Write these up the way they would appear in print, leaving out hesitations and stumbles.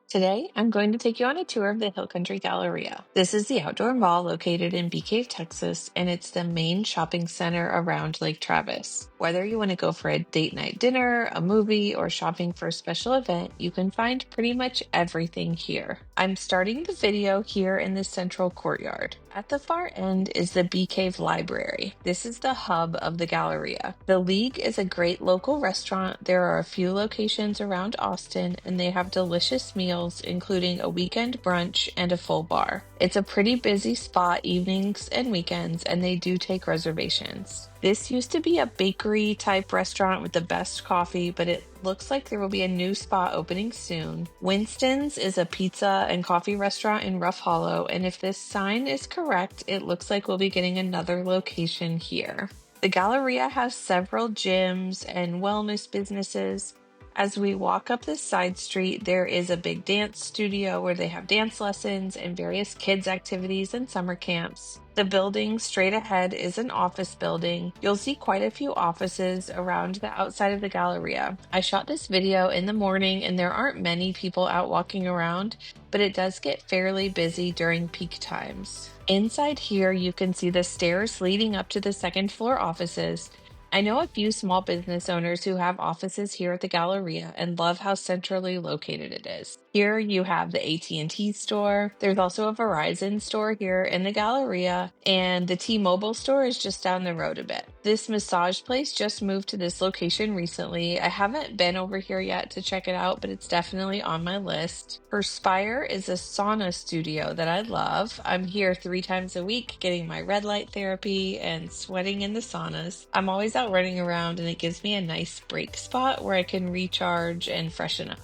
Today, I'm going to take you on a tour of the Hill Country Galleria. This is the outdoor mall located in Bee Cave, Texas, and it's the main shopping center around Lake Travis. Whether you want to go for a date night dinner, a movie, or shopping for a special event, you can find pretty much everything here. I'm starting the video here in the central courtyard. At the far end is the Bee Cave Library. This is the hub of the Galleria. The League is a great local restaurant. There are a few locations around Austin, and they have delicious meals, including a weekend brunch and a full bar. It's a pretty busy spot evenings and weekends, and they do take reservations. This used to be a bakery type restaurant with the best coffee, but it looks like there will be a new spot opening soon. Winston's is a pizza and coffee restaurant in Rough Hollow, and if this sign is correct, it looks like we'll be getting another location here. The Galleria has several gyms and wellness businesses. As we walk up this side street, there is a big dance studio where they have dance lessons and various kids' activities and summer camps. The building straight ahead is an office building. You'll see quite a few offices around the outside of the Galleria. I shot this video in the morning and there aren't many people out walking around, but it does get fairly busy during peak times. Inside here, you can see the stairs leading up to the second floor offices. I know a few small business owners who have offices here at the Galleria and love how centrally located it is. Here you have the AT&T store. There's also a Verizon store here in the Galleria, and the T-Mobile store is just down the road a bit. This massage place just moved to this location recently. I haven't been over here yet to check it out, but it's definitely on my list. Perspire is a sauna studio that I love. I'm here 3 times a week getting my red light therapy and sweating in the saunas. I'm always out running around and it gives me a nice break spot where I can recharge and freshen up.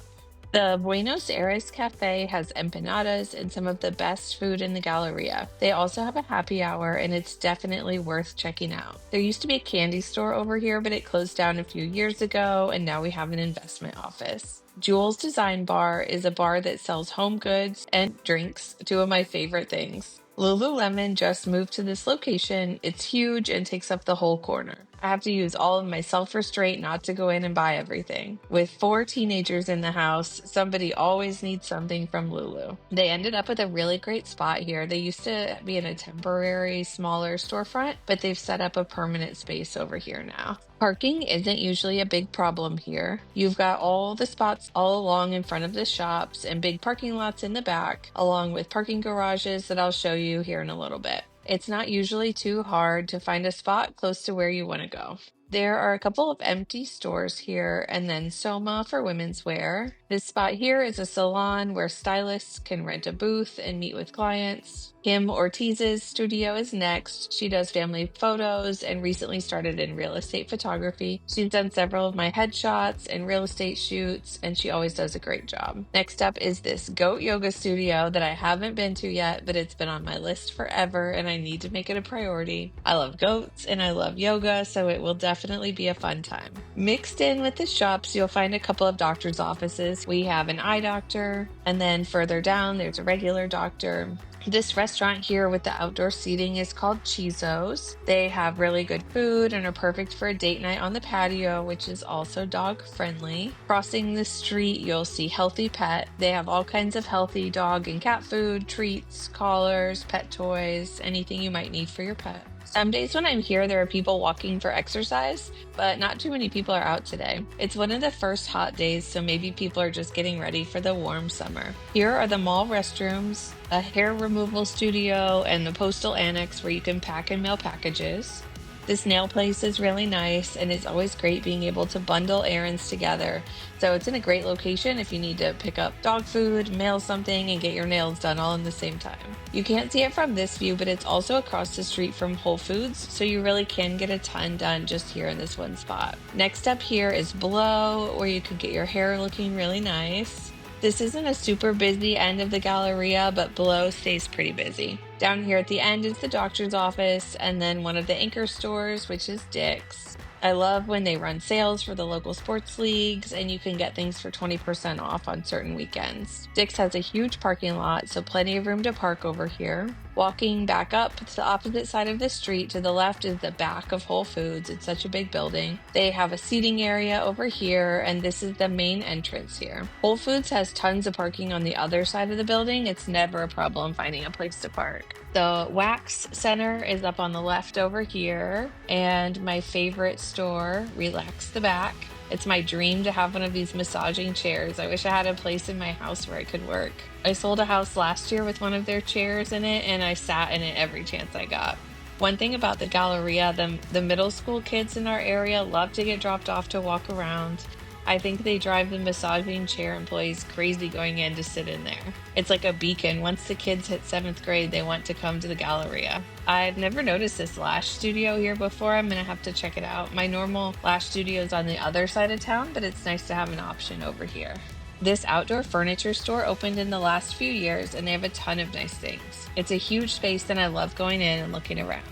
The Buenos Aires Cafe has empanadas and some of the best food in the Galleria. They also have a happy hour and it's definitely worth checking out. There used to be a candy store over here, but it closed down a few years ago and now we have an investment office. Jules Design Bar is a bar that sells home goods and drinks, 2 of my favorite things. Lululemon just moved to this location. It's huge and takes up the whole corner. I have to use all of my self-restraint not to go in and buy everything. With 4 teenagers in the house, somebody always needs something from Lulu. They ended up with a really great spot here. They used to be in a temporary, smaller storefront, but they've set up a permanent space over here now. Parking isn't usually a big problem here. You've got all the spots all along in front of the shops and big parking lots in the back, along with parking garages that I'll show you here in a little bit. It's not usually too hard to find a spot close to where you want to go. There are a couple of empty stores here and then Soma for women's wear. This spot here is a salon where stylists can rent a booth and meet with clients. Kim Ortiz's studio is next. She does family photos and recently started in real estate photography. She's done several of my headshots and real estate shoots, and she always does a great job. Next up is this goat yoga studio that I haven't been to yet, but it's been on my list forever and I need to make it a priority. I love goats and I love yoga, so it will definitely be a fun time. Mixed in with the shops, you'll find a couple of doctor's offices. We have an eye doctor, and then further down, there's a regular doctor. This restaurant here with the outdoor seating is called Chizo's. They have really good food and are perfect for a date night on the patio, which is also dog friendly. Crossing the street, you'll see Healthy Pet. They have all kinds of healthy dog and cat food, treats, collars, pet toys, anything you might need for your pet. Some days when I'm here, there are people walking for exercise, but not too many people are out today. It's one of the first hot days, so maybe people are just getting ready for the warm summer. Here are the mall restrooms, a hair removal studio, and the postal annex where you can pack and mail packages. This nail place is really nice, and it's always great being able to bundle errands together. So it's in a great location if you need to pick up dog food, mail something, and get your nails done all in the same time. You can't see it from this view, but it's also across the street from Whole Foods, so you really can get a ton done just here in this one spot. Next up here is Blow, where you can get your hair looking really nice. This isn't a super busy end of the Galleria, but Below stays pretty busy. Down here at the end is the doctor's office, and then one of the anchor stores, which is Dick's. I love when they run sales for the local sports leagues, and you can get things for 20% off on certain weekends. Dick's has a huge parking lot, so plenty of room to park over here. Walking back up to the opposite side of the street to the left is the back of Whole Foods. It's such a big building. They have a seating area over here, and this is the main entrance here. Whole Foods has tons of parking on the other side of the building. It's never a problem finding a place to park. The Wax Center is up on the left over here, and my favorite store, Relax the Back. It's my dream to have one of these massaging chairs. I wish I had a place in my house where I could work. I sold a house last year with one of their chairs in it, and I sat in it every chance I got. One thing about the Galleria, the middle school kids in our area love to get dropped off to walk around. I think they drive the massaging chair employees crazy going in to sit in there. It's like a beacon. Once the kids hit 7th grade, they want to come to the Galleria. I've never noticed this lash studio here before. I'm going to have to check it out. My normal lash studio is on the other side of town, but it's nice to have an option over here. This outdoor furniture store opened in the last few years, and they have a ton of nice things. It's a huge space, and I love going in and looking around.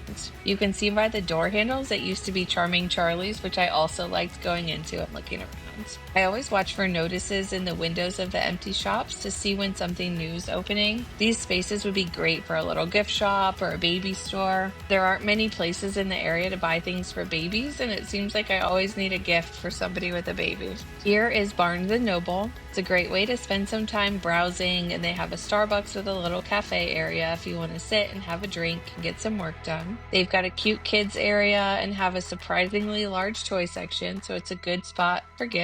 You can see by the door handles it used to be Charming Charlie's, which I also liked going into and looking around. I always watch for notices in the windows of the empty shops to see when something new is opening. These spaces would be great for a little gift shop or a baby store. There aren't many places in the area to buy things for babies, and it seems like I always need a gift for somebody with a baby. Here is Barnes & Noble. It's a great way to spend some time browsing, and they have a Starbucks with a little cafe area if you want to sit and have a drink and get some work done. They've got a cute kids area and have a surprisingly large toy section, so it's a good spot for gifts.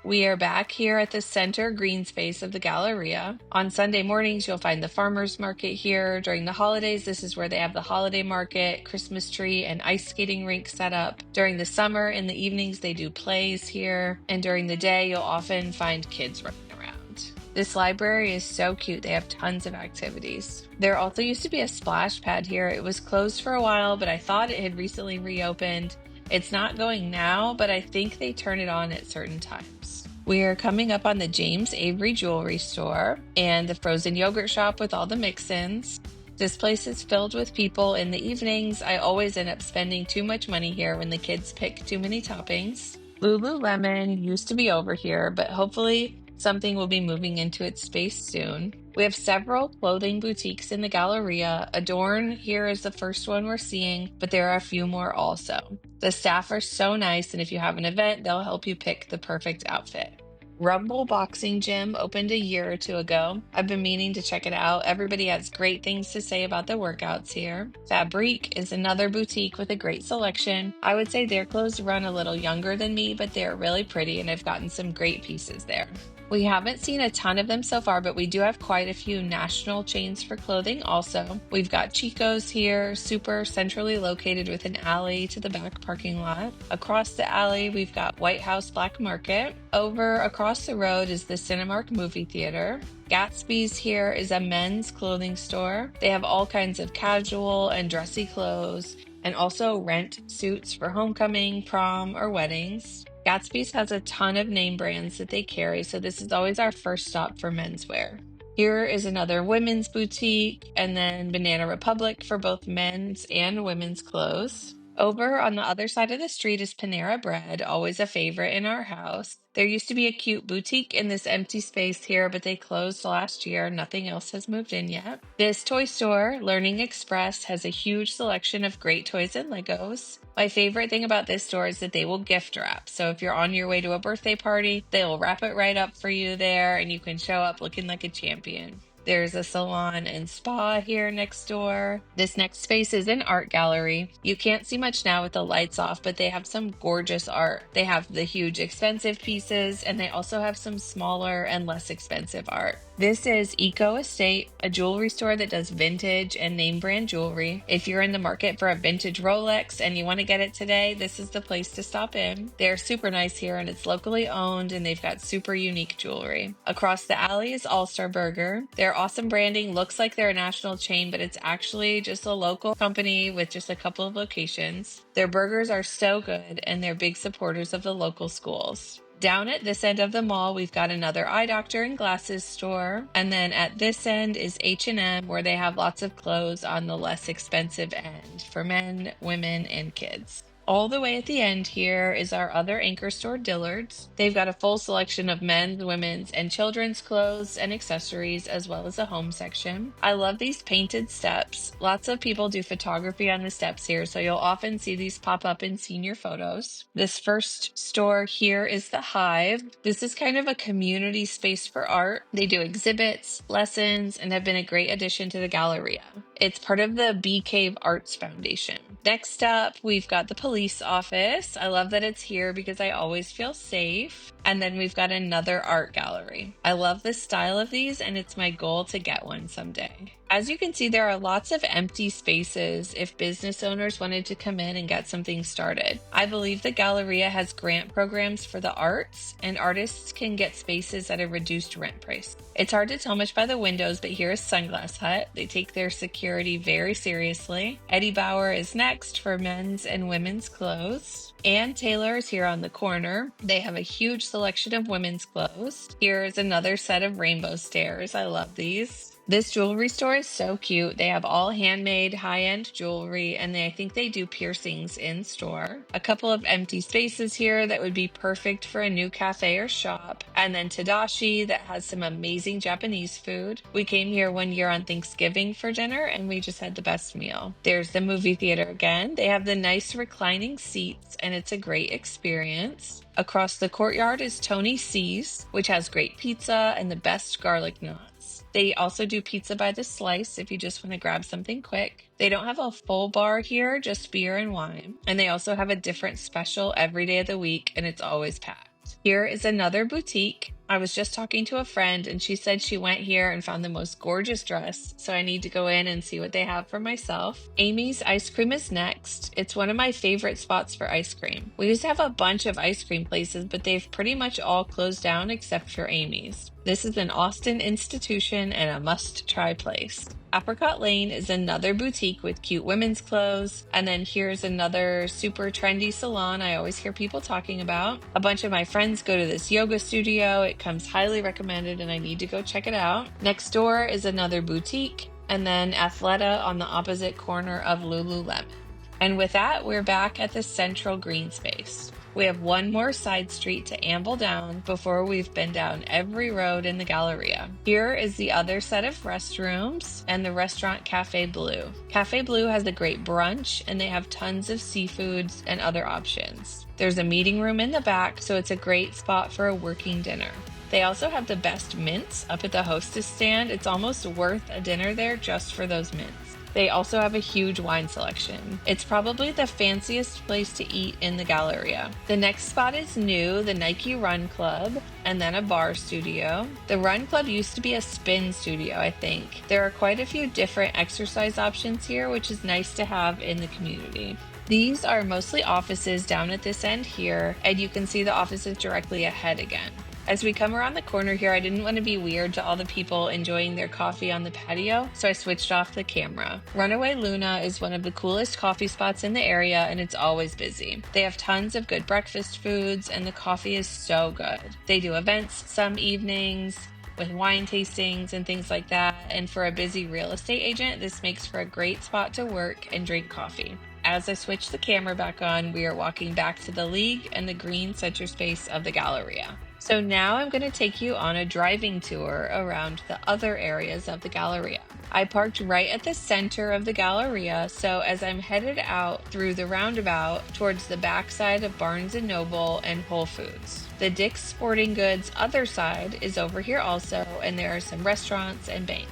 We are back here at the center green space of the Galleria. On Sunday mornings, you'll find the farmers market here. During the holidays, this is where they have the holiday market, Christmas tree, and ice skating rink set up. During the summer, in the evenings, they do plays here. And during the day, you'll often find kids running around. This library is so cute. They have tons of activities. There also used to be a splash pad here. It was closed for a while, but I thought it had recently reopened. It's not going now, but I think they turn it on at certain times. We are coming up on the James Avery Jewelry Store and the frozen yogurt shop with all the mix-ins. This place is filled with people in the evenings. I always end up spending too much money here when the kids pick too many toppings. Lululemon used to be over here, but hopefully something will be moving into its space soon. We have several clothing boutiques in the Galleria. Adorn here is the first one we're seeing, but there are a few more also. The staff are so nice, and if you have an event, they'll help you pick the perfect outfit. Rumble Boxing Gym opened a year or two ago. I've been meaning to check it out. Everybody has great things to say about the workouts here. Fabrique is another boutique with a great selection. I would say their clothes run a little younger than me, but they're really pretty, and I've gotten some great pieces there. We haven't seen a ton of them so far, but we do have quite a few national chains for clothing also. We've got Chico's here, super centrally located with an alley to the back parking lot. Across the alley, we've got White House Black Market. Over across the road is the Cinemark movie theater. Gatsby's here is a men's clothing store. They have all kinds of casual and dressy clothes, and also rent suits for homecoming, prom, or weddings. Gatsby's has a ton of name brands that they carry, so this is always our first stop for menswear. Here is another women's boutique, and then Banana Republic for both men's and women's clothes. Over on the other side of the street is Panera Bread, always a favorite in our house. There used to be a cute boutique in this empty space here, but they closed last year. Nothing else has moved in yet. This toy store, Learning Express, has a huge selection of great toys and Legos. My favorite thing about this store is that they will gift wrap. So if you're on your way to a birthday party, they'll wrap it right up for you there, and you can show up looking like a champion. There's a salon and spa here next door. This next space is an art gallery. You can't see much now with the lights off, but they have some gorgeous art. They have the huge expensive pieces, and they also have some smaller and less expensive art. This is Eco Estate, a jewelry store that does vintage and name brand jewelry. If you're in the market for a vintage Rolex and you want to get it today, this is the place to stop in. They're super nice here, and it's locally owned, and they've got super unique jewelry. Across the alley is All Star Burger. Their awesome branding looks like they're a national chain, but it's actually just a local company with just a couple of locations. Their burgers are so good, and they're big supporters of the local schools. Down at this end of the mall, we've got another eye doctor and glasses store. And then at this end is H&M, where they have lots of clothes on the less expensive end for men, women, and kids. All the way at the end here is our other anchor store, Dillard's. They've got a full selection of men's, women's, and children's clothes and accessories, as well as a home section. I love these painted steps. Lots of people do photography on the steps here, so you'll often see these pop up in senior photos. This first store here is the Hive. This is kind of a community space for art. They do exhibits, lessons, and have been a great addition to the Galleria. It's part of the Bee Cave Arts Foundation. Next up, we've got the police office. I love that it's here because I always feel safe. And then we've got another art gallery. I love the style of these, and it's my goal to get one someday. As you can see, there are lots of empty spaces if business owners wanted to come in and get something started. I believe the Galleria has grant programs for the arts, and artists can get spaces at a reduced rent price. It's hard to tell much by the windows, but here is Sunglass Hut. They take their security very seriously. Eddie Bauer is next for men's and women's clothes. Ann Taylor is here on the corner. They have a huge selection of women's clothes. Here is another set of rainbow stairs. I love these. This jewelry store is so cute. They have all handmade high-end jewelry, and I think they do piercings in store. A couple of empty spaces here that would be perfect for a new cafe or shop. And then Tadashi that has some amazing Japanese food. We came here one year on Thanksgiving for dinner, and we just had the best meal. There's the movie theater again. They have the nice reclining seats, and it's a great experience. Across the courtyard is Tony C's, which has great pizza and the best garlic knots. They also do pizza by the slice if you just want to grab something quick. They don't have a full bar here, just beer and wine. And they also have a different special every day of the week, and it's always packed. Here is another boutique. I was just talking to a friend, and she said she went here and found the most gorgeous dress, so I need to go in and see what they have for myself. Amy's Ice Cream is next. It's one of my favorite spots for ice cream. We used to have a bunch of ice cream places, but they've pretty much all closed down except for Amy's. This is an Austin institution and a must-try place. Apricot Lane is another boutique with cute women's clothes. And then here's another super trendy salon I always hear people talking about. A bunch of my friends go to this yoga studio. It comes highly recommended, and I need to go check it out. Next door is another boutique, and then Athleta on the opposite corner of Lululemon. And with that, we're back at the central green space. We have one more side street to amble down before we've been down every road in the Galleria. Here is the other set of restrooms and the restaurant Cafe Blue. Cafe Blue has a great brunch, and they have tons of seafoods and other options. There's a meeting room in the back, so it's a great spot for a working dinner. They also have the best mints up at the hostess stand. It's almost worth a dinner there just for those mints. They also have a huge wine selection. It's probably the fanciest place to eat in the Galleria. The next spot is new, the Nike Run Club, and then a bar studio. The Run Club used to be a spin studio, I think. There are quite a few different exercise options here, which is nice to have in the community. These are mostly offices down at this end here, and you can see the offices directly ahead again. As we come around the corner here, I didn't want to be weird to all the people enjoying their coffee on the patio, so I switched off the camera. Runaway Luna is one of the coolest coffee spots in the area, and it's always busy. They have tons of good breakfast foods, and the coffee is so good. They do events some evenings with wine tastings and things like that, and for a busy real estate agent, this makes for a great spot to work and drink coffee. As I switch the camera back on, we are walking back to the League and the green center space of the Galleria. So now I'm going to take you on a driving tour around the other areas of the Galleria. I parked right at the center of the Galleria, so as I'm headed out through the roundabout towards the backside of Barnes & Noble and Whole Foods. The Dick's Sporting Goods other side is over here also, and there are some restaurants and banks.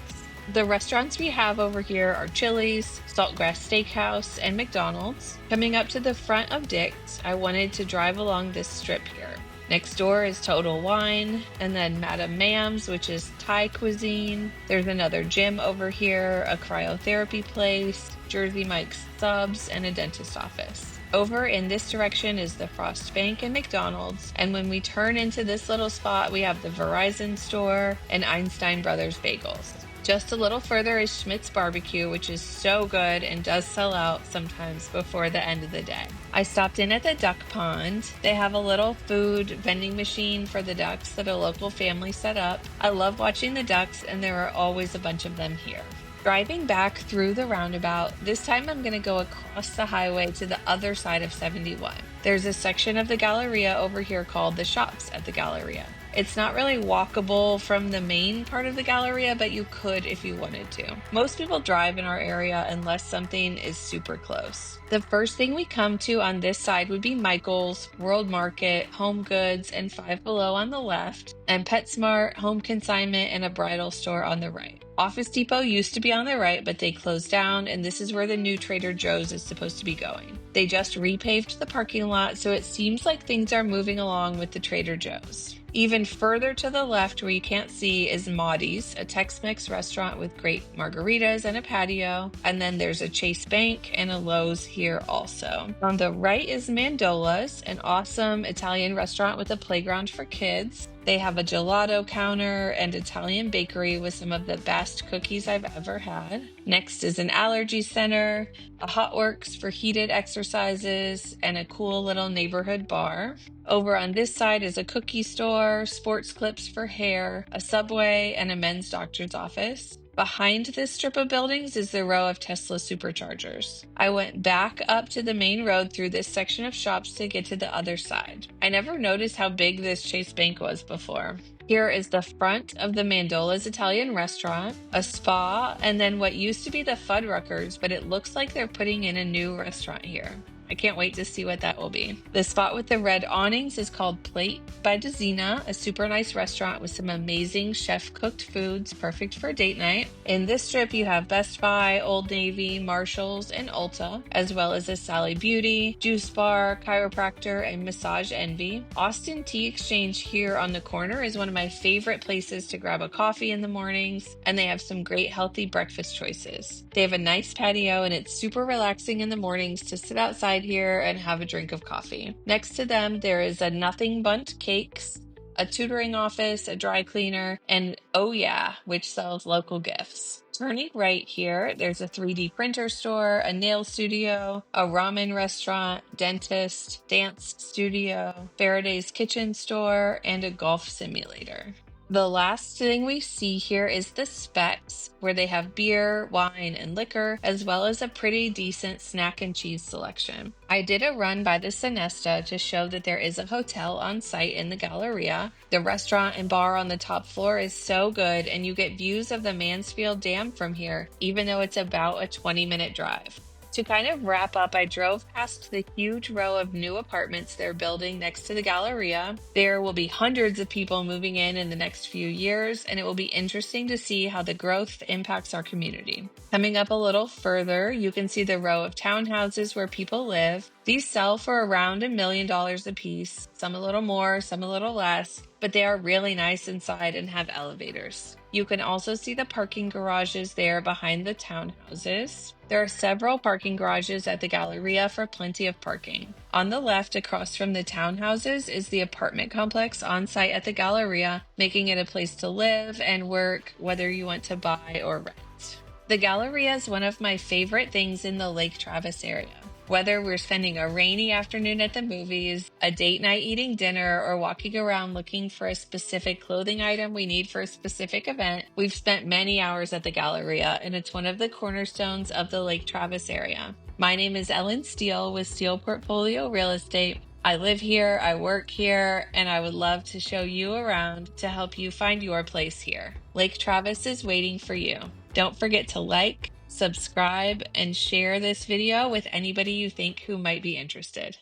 The restaurants we have over here are Chili's, Saltgrass Steakhouse, and McDonald's. Coming up to the front of Dick's, I wanted to drive along this strip here. Next door is Total Wine, and then Madame Mam's, which is Thai cuisine. There's another gym over here, a cryotherapy place, Jersey Mike's Subs, and a dentist office. Over in this direction is the Frost Bank and McDonald's, and when we turn into this little spot, we have the Verizon store and Einstein Brothers Bagels. Just a little further is Schmidt's Barbecue, which is so good and does sell out sometimes before the end of the day. I stopped in at the duck pond. They have a little food vending machine for the ducks that a local family set up. I love watching the ducks, and there are always a bunch of them here. Driving back through the roundabout, this time I'm going to go across the highway to the other side of 71. There's a section of the Galleria over here called the Shops at the Galleria. It's not really walkable from the main part of the Galleria, but you could if you wanted to. Most people drive in our area unless something is super close. The first thing we come to on this side would be Michael's, World Market, Home Goods, and Five Below on the left, and PetSmart, Home Consignment, and a bridal store on the right. Office Depot used to be on the right, but they closed down, and this is where the new Trader Joe's is supposed to be going. They just repaved the parking lot, so it seems like things are moving along with the Trader Joe's. Even further to the left, where you can't see, is Maudie's, a Tex-Mex restaurant with great margaritas and a patio. And then there's a Chase Bank and a Lowe's here also. On the right is Mandola's, an awesome Italian restaurant with a playground for kids. They have a gelato counter and Italian bakery with some of the best cookies I've ever had. Next is an allergy center, a Hot Works for heated exercises, and a cool little neighborhood bar. Over on this side is a cookie store, sports clips for hair, a Subway, and a men's doctor's office. Behind this strip of buildings is the row of Tesla superchargers. I went back up to the main road through this section of shops to get to the other side. I never noticed how big this Chase Bank was before. Here is the front of the Mandola's Italian restaurant, a spa, and then what used to be the Fuddruckers, but it looks like they're putting in a new restaurant here. I can't wait to see what that will be. The spot with the red awnings is called Plate by Dezina, a super nice restaurant with some amazing chef-cooked foods, perfect for date night. In this strip, you have Best Buy, Old Navy, Marshalls, and Ulta, as well as a Sally Beauty, Juice Bar, Chiropractor, and Massage Envy. Austin Tea Exchange here on the corner is one of my favorite places to grab a coffee in the mornings, and they have some great healthy breakfast choices. They have a nice patio, and it's super relaxing in the mornings to sit outside here and have a drink of coffee. Next to them, there is a Nothing Bundt Cakes, a tutoring office, a dry cleaner, and Oh Yeah, which sells local gifts. Turning right here, there's a 3D printer store, a nail studio, a ramen restaurant, dentist, dance studio, Faraday's kitchen store, and a golf simulator. The last thing we see here is the Specs, where they have beer, wine, and liquor, as well as a pretty decent snack and cheese selection. I did a run by the Sonesta to show that there is a hotel on site in the Galleria. The restaurant and bar on the top floor is so good, and you get views of the Mansfield Dam from here, even though it's about a 20-minute drive. To kind of wrap up, I drove past the huge row of new apartments they're building next to the Galleria. There will be hundreds of people moving in the next few years, and it will be interesting to see how the growth impacts our community. Coming up a little further, you can see the row of townhouses where people live. These sell for around $1 million a piece, some a little more, some a little less, but they are really nice inside and have elevators. You can also see the parking garages there behind the townhouses. There are several parking garages at the Galleria for plenty of parking. On the left, across from the townhouses, is the apartment complex on site at the Galleria, making it a place to live and work, whether you want to buy or rent. The Galleria is one of my favorite things in the Lake Travis area. Whether we're spending a rainy afternoon at the movies, a date night eating dinner, or walking around looking for a specific clothing item we need for a specific event, we've spent many hours at the Galleria, and it's one of the cornerstones of the Lake Travis area. My name is Ellen Steele with Steele Portfolio Real Estate. I live here, I work here, and I would love to show you around to help you find your place here. Lake Travis is waiting for you. Don't forget to like, subscribe, and share this video with anybody you think who might be interested.